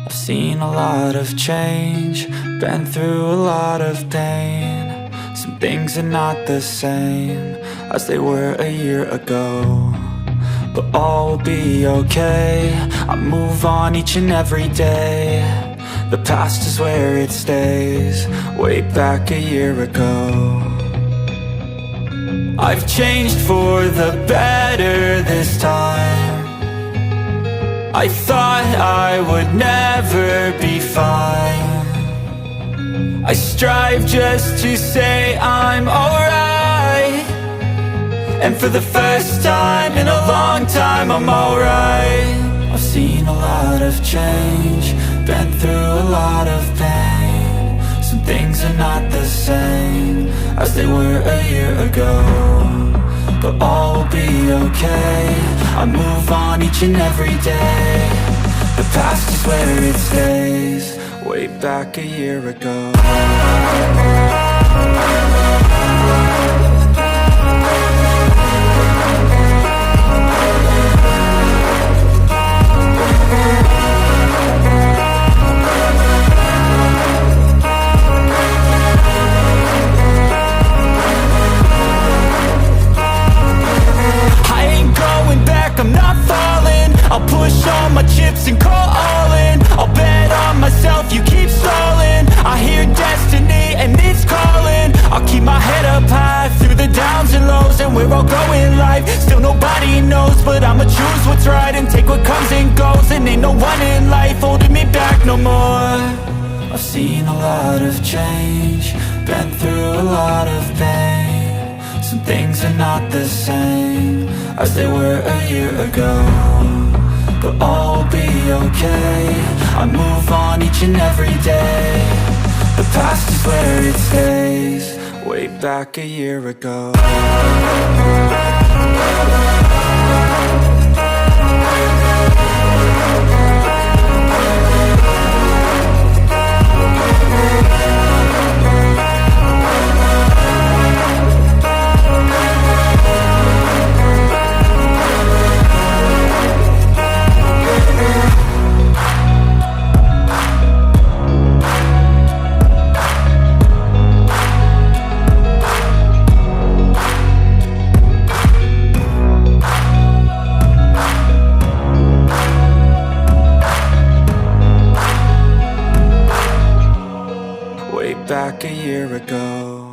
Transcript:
I've seen a lot of change, been through a lot of pain. Some things are not the same as they were a year ago, but all will be okay. I move on each and every day. The past is where it stays, way back a year ago. I've changed for the better this time. I thought I would never be fine. I strive just to say I'm alright, and for the first time in a long time I'm alright. I've seen a lot of change, been through a lot of pain. Some things are not the same as they were a year ago, but all will be okay. I move on each and every day. The past is where it stays, way back a year ago. I'm not falling, I'll push all my chips and call all in. I'll bet on myself, you keep stalling. I hear destiny and it's calling. I'll keep my head up high through the downs and lows, and we're all going life. Still nobody knows, but I'ma choose what's right and take what comes and goes. And ain't no one in life holding me back no more. I've seen a lot of change, been through a lot of pain. Some things are not the same as they were a year ago, but all will be okay. I move on each and every day. The past is where it stays, way back a year ago. Back a year ago.